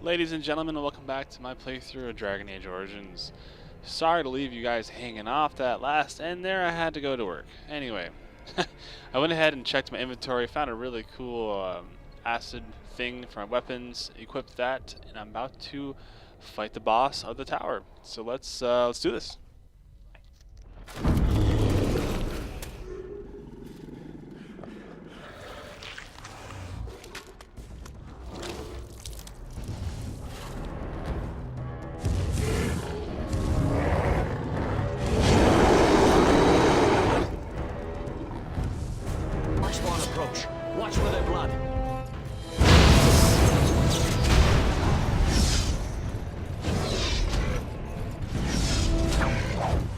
Ladies and gentlemen, welcome back to my playthrough of Dragon Age Origins. Sorry to leave you guys hanging off that last end there. I had to go to work. Anyway, I went ahead and checked my inventory, found a really cool acid thing for my weapons, equipped that, and I'm about to fight the boss of the tower. So let's do this. Watch for their blood.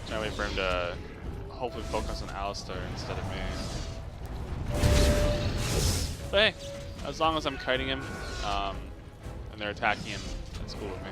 Trying to wait for him to hopefully focus on Alistair instead of me. But hey, as long as I'm kiting him and they're attacking him, that's cool with me.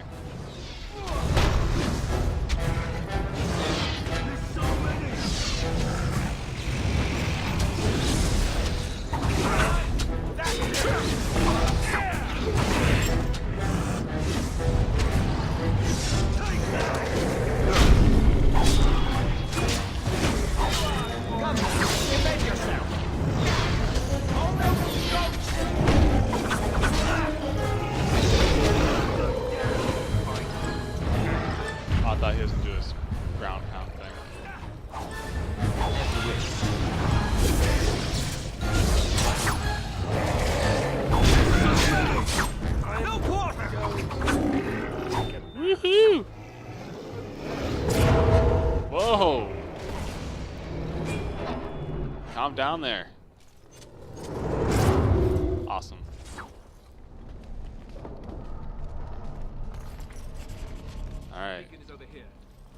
I thought he was gonna do his ground pound thing. Woohoo! Whoa! Calm down there. Awesome. Alright. Beacon is over here.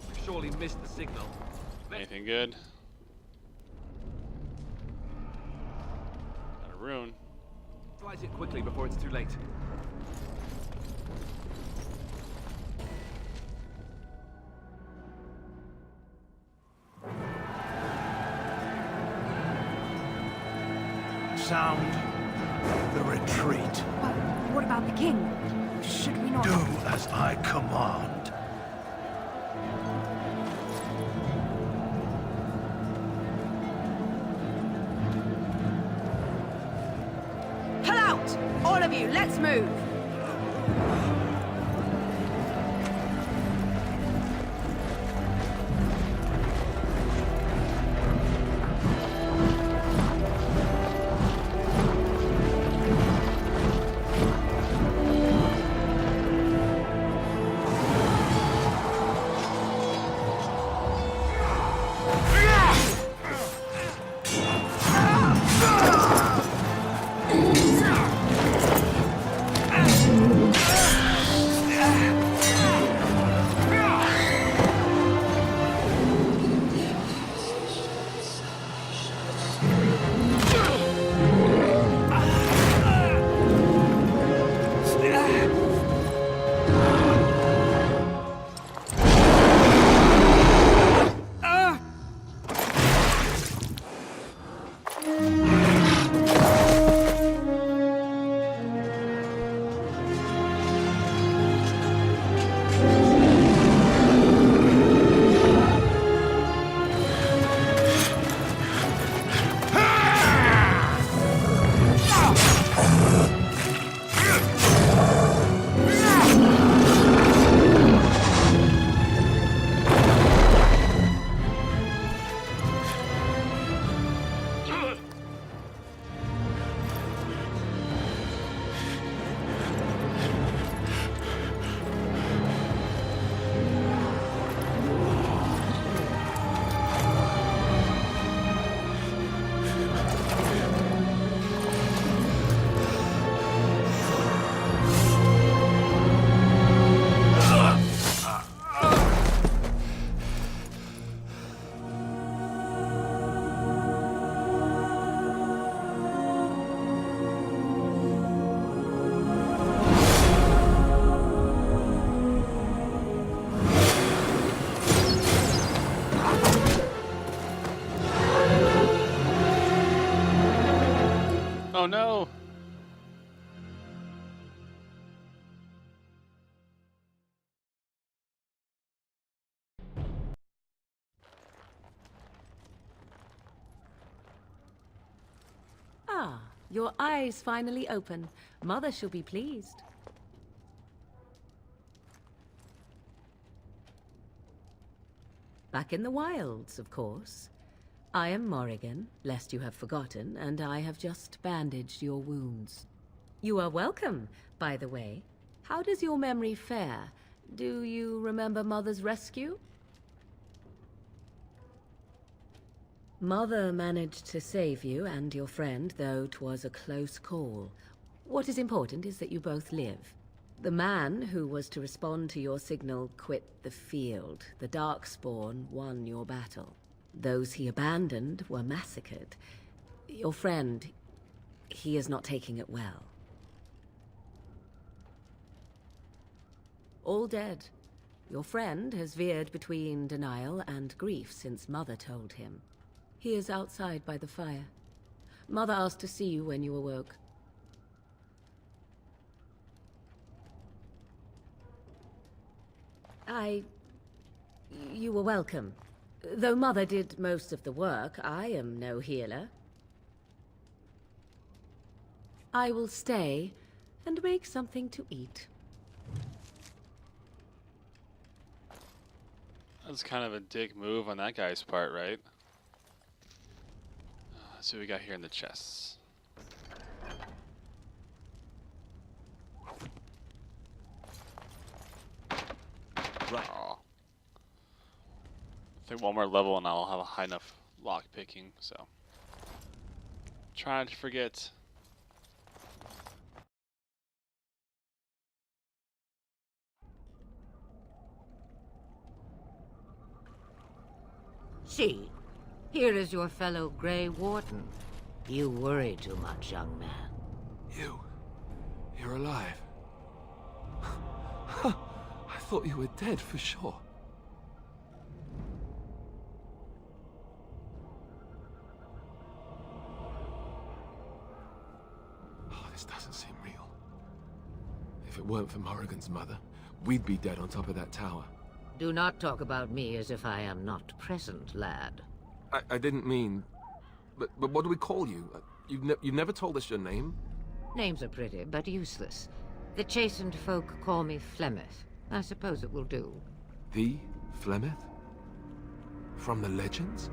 We've surely missed the signal. Anything good? Got a rune. Flight it quickly before it's too late. Sound the retreat. Well, what about the king? Should we not... Do as I command. Pull out! All of you, let's move! Oh no! Ah, your eyes finally open. Mother shall be pleased. Back in the wilds, of course. I am Morrigan, lest you have forgotten, and I have just bandaged your wounds. You are welcome, by the way. How does your memory fare? Do you remember Mother's rescue? Mother managed to save you and your friend, though 'twas a close call. What is important is that you both live. The man who was to respond to your signal quit the field. The Darkspawn won your battle. Those he abandoned were massacred. Your friend, he is not taking it well. All dead. Your friend has veered between denial and grief since Mother told him. He is outside by the fire. Mother asked to see you when you awoke. You were welcome. Though Mother did most of the work, I am no healer. I will stay and make something to eat. That's kind of a dick move on that guy's part, right? Let's see what we got here in the chests. Right. Aw. I think one more level and I'll have a high enough lock picking, so. Trying to forget. See, here is your fellow Grey Warden. You worry too much, young man. You're alive. I thought you were dead for sure. Oh, this doesn't seem real. If it weren't for Morrigan's mother, we'd be dead on top of that tower. Do not talk about me as if I am not present, lad. I didn't mean... But what do we call you? You've never told us your name? Names are pretty, but useless. The chastened folk call me Flemeth. I suppose it will do. The Flemeth? From the legends?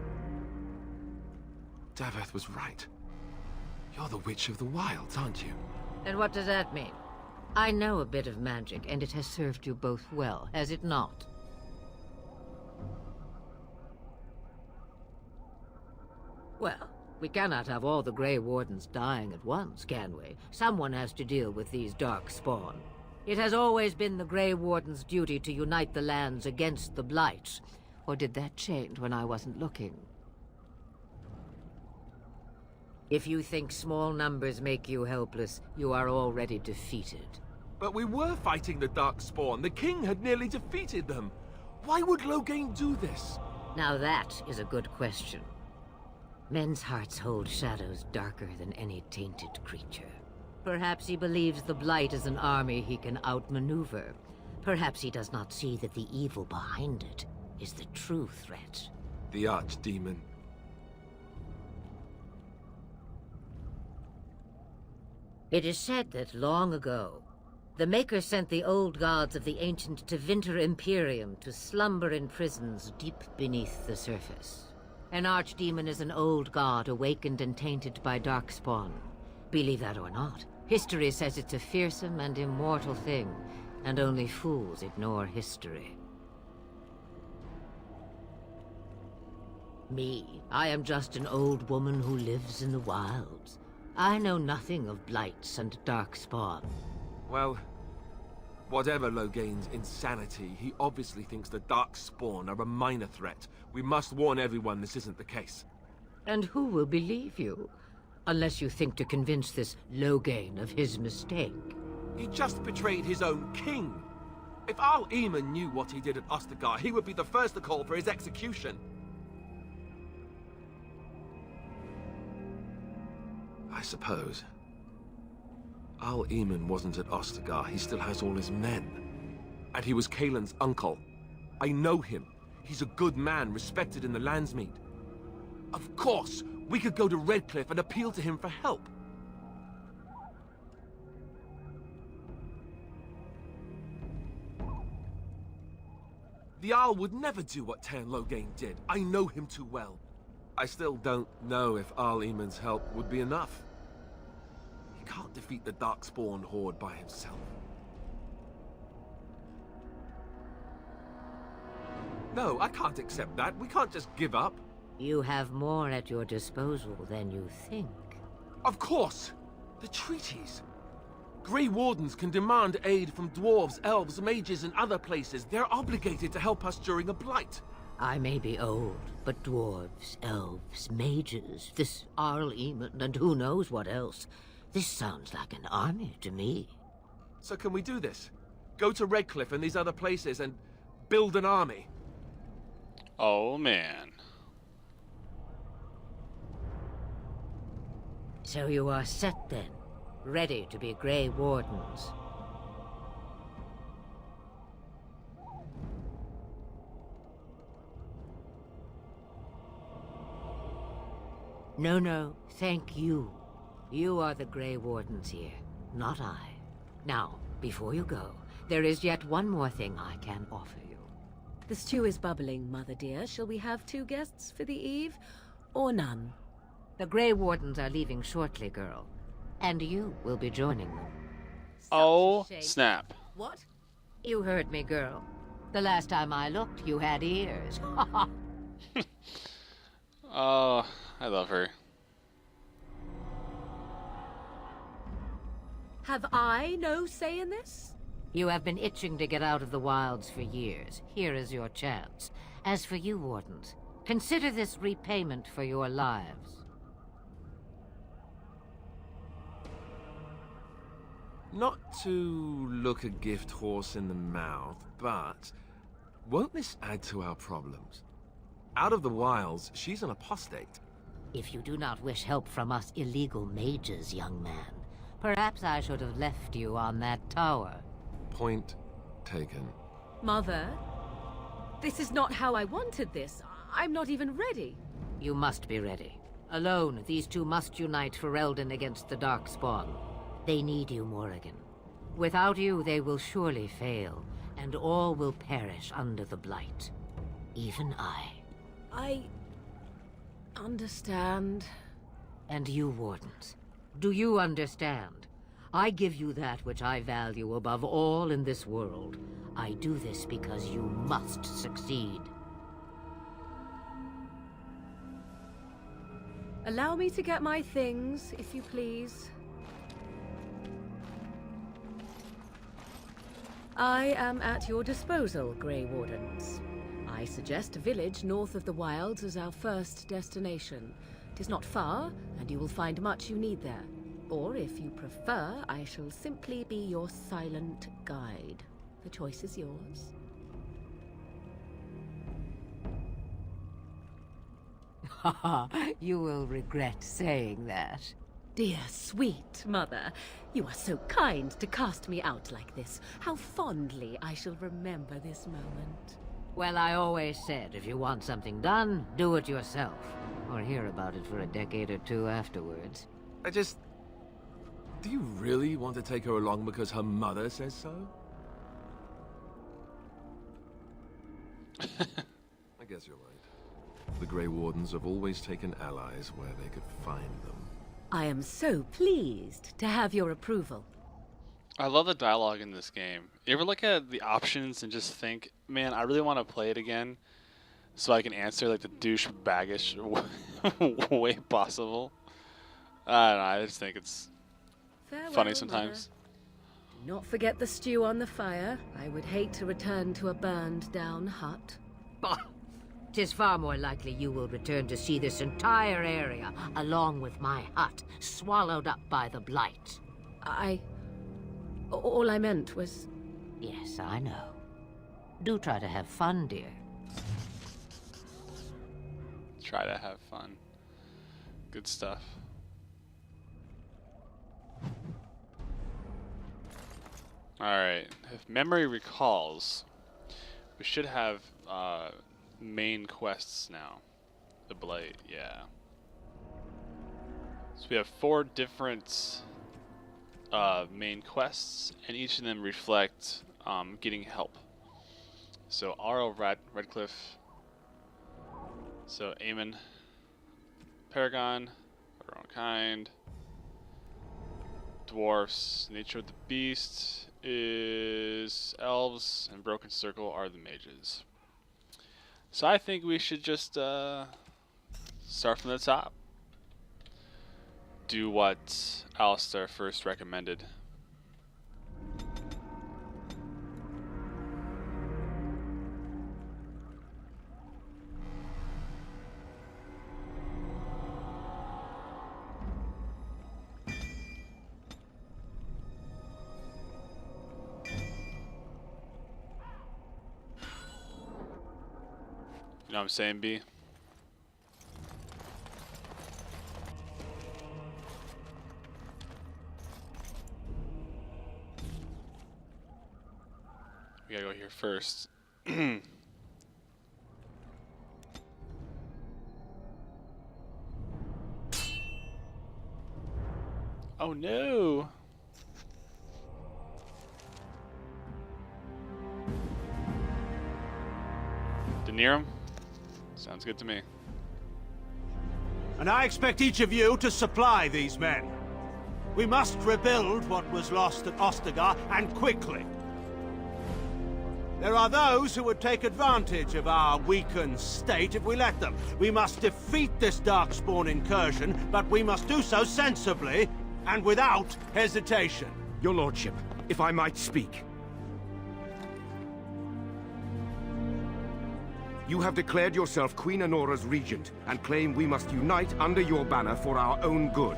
Daveth was right. You're the Witch of the Wilds, aren't you? And what does that mean? I know a bit of magic, and it has served you both well, has it not? Well, we cannot have all the Grey Wardens dying at once, can we? Someone has to deal with these Darkspawn. It has always been the Grey Warden's duty to unite the lands against the Blights. Or did that change when I wasn't looking? If you think small numbers make you helpless, you are already defeated. But we were fighting the Darkspawn. The king had nearly defeated them. Why would Loghain do this? Now that is a good question. Men's hearts hold shadows darker than any tainted creature. Perhaps he believes the Blight is an army he can outmaneuver. Perhaps he does not see that the evil behind it is the true threat. The Archdemon. It is said that long ago, the Maker sent the old gods of the ancient Tevinter Imperium to slumber in prisons deep beneath the surface. An Archdemon is an old god awakened and tainted by Darkspawn. Believe that or not, history says it's a fearsome and immortal thing, and only fools ignore history. Me, I am just an old woman who lives in the wilds. I know nothing of Blights and Darkspawn. Well, whatever Loghain's insanity, he obviously thinks the Darkspawn are a minor threat. We must warn everyone this isn't the case. And who will believe you? Unless you think to convince this Loghain of his mistake. He just betrayed his own king. If Al Eamon knew what he did at Ostagar, he would be the first to call for his execution. I suppose. Al Eamon wasn't at Ostagar. He still has all his men. And he was Cailan's uncle. I know him. He's a good man, respected in the Landsmeet. Of course, we could go to Redcliffe and appeal to him for help. The Arl would never do what Loghain did. I know him too well. I still don't know if Arl Eamon's help would be enough. He can't defeat the Darkspawn horde by himself. No, I can't accept that. We can't just give up. You have more at your disposal than you think. Of course! The treaties. Grey Wardens can demand aid from dwarves, elves, mages, and other places. They're obligated to help us during a blight. I may be old, but dwarves, elves, mages, this Arl Eamon, and who knows what else. This sounds like an army to me. So can we do this? Go to Redcliffe and these other places and build an army? Oh, man. So you are set then, ready to be Grey Wardens. No, thank you. You are the Grey Wardens here, not I. Now, before you go, there is yet one more thing I can offer you. The stew is bubbling, Mother dear. Shall we have 2 guests for the eve, or none? The Grey Wardens are leaving shortly, girl. And you will be joining them. Oh, Such a shame. snap. What? You heard me, girl. The last time I looked, you had ears. Oh, I love her. Have I no say in this? You have been itching to get out of the wilds for years. Here is your chance. As for you, Wardens, consider this repayment for your lives. Not to look a gift horse in the mouth, but won't this add to our problems? Out of the wilds, she's an apostate. If you do not wish help from us illegal mages, young man, perhaps I should have left you on that tower. Point taken. Mother, this is not how I wanted this. I'm not even ready. You must be ready. Alone, these two must unite Ferelden against the Darkspawn. They need you, Morrigan. Without you, they will surely fail, and all will perish under the Blight. Even I. I understand. And you, Wardens. Do you understand? I give you that which I value above all in this world. I do this because you must succeed. Allow me to get my things, if you please. I am at your disposal, Grey Wardens. I suggest a village north of the wilds as our first destination. It is not far, and you will find much you need there. Or, if you prefer, I shall simply be your silent guide. The choice is yours. Haha, you will regret saying that. Dear, sweet mother, you are so kind to cast me out like this. How fondly I shall remember this moment. Well, I always said, if you want something done, do it yourself. Or hear about it for a decade or 2 afterwards. Do you really want to take her along because her mother says so? I guess you're right. The Grey Wardens have always taken allies where they could find them. I am so pleased to have your approval. I love the dialogue in this game. You ever look at the options and just think, man, I really want to play it again so I can answer like the douchebaggish way possible? I don't know, I just think it's Farewell, funny sometimes. Mother. Do not forget the stew on the fire. I would hate to return to a burned-down hut. Bah! 'Tis far more likely you will return to see this entire area, along with my hut, swallowed up by the Blight. All I meant was... Yes, I know. Do try to have fun, dear. Try to have fun. Good stuff. Alright, if memory recalls, we should have main quests now. The Blight, yeah. So we have 4 different main quests, and each of them reflect getting help. So Arl Redcliffe. So Aemon, Paragon, our own kind. Dwarfs. Nature of the beast is elves, and Broken Circle are the mages. So I think we should just start from the top. Do what Alistair first recommended. You know what I'm saying, B? We gotta go here first. Oh no! Near him? Sounds good to me. And I expect each of you to supply these men. We must rebuild what was lost at Ostagar, and quickly. There are those who would take advantage of our weakened state if we let them. We must defeat this Darkspawn incursion, but we must do so sensibly and without hesitation. Your lordship, if I might speak. You have declared yourself Queen Honora's regent, and claim we must unite under your banner for our own good.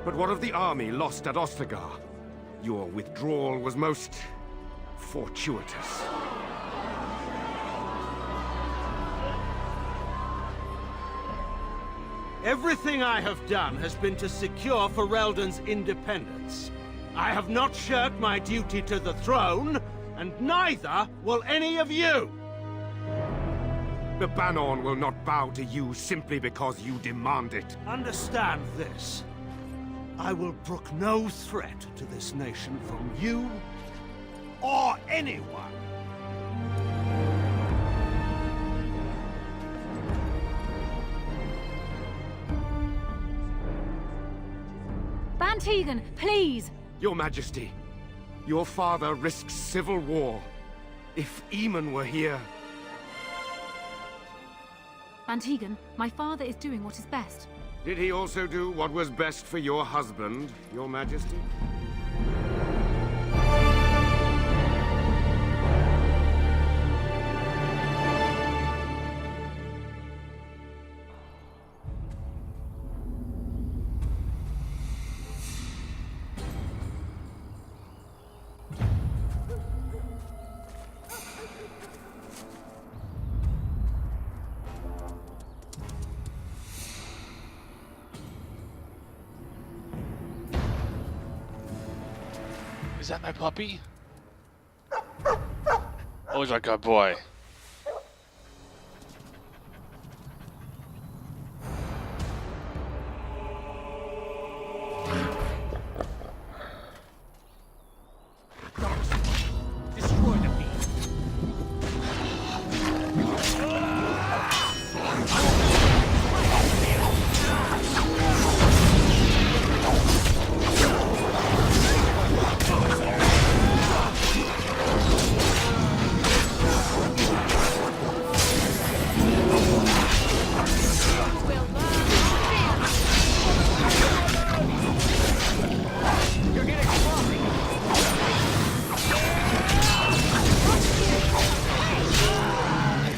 But what of the army lost at Ostagar? Your withdrawal was most fortuitous. Everything I have done has been to secure Ferelden's independence. I have not shirked my duty to the throne, and neither will any of you! The Banon will not bow to you simply because you demand it. Understand this. I will brook no threat to this nation from you or anyone. Bantegan, please! Your Majesty, your father risks civil war. If Aemon were here... Bantegan, my father is doing what is best. Did he also do what was best for your husband, your Majesty? Is that my puppy? Oh, he's my good boy. Destroy the beast.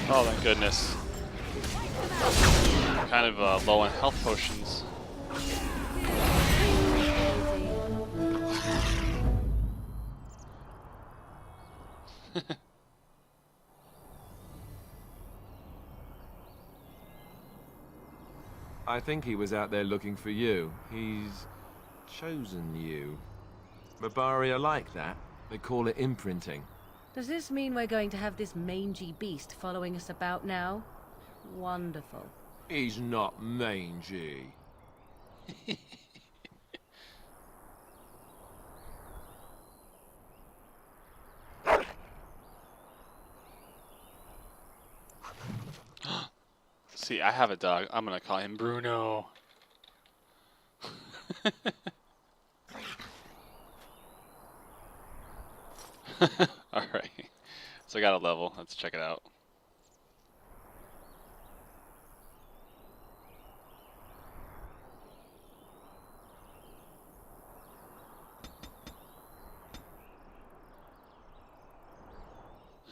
Oh, thank goodness. Kind of low on health potions. I think he was out there looking for you. He's chosen you. Mabari are like that. They call it imprinting. Does this mean we're going to have this mangy beast following us about now? Wonderful. He's not mangy. See, I have a dog. I'm gonna call him Bruno. Alright. So I got a level. Let's check it out.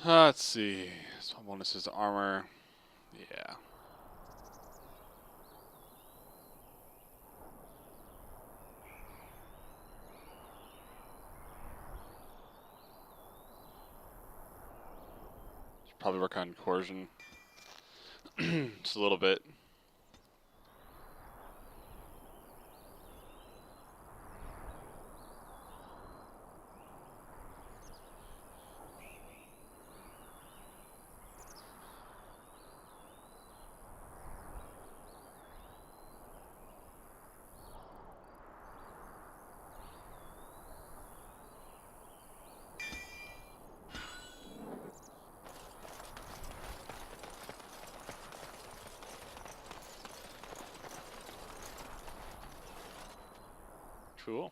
Let's see. So bonus is armor. Yeah. Should probably work on coercion. Just a little bit. Cool.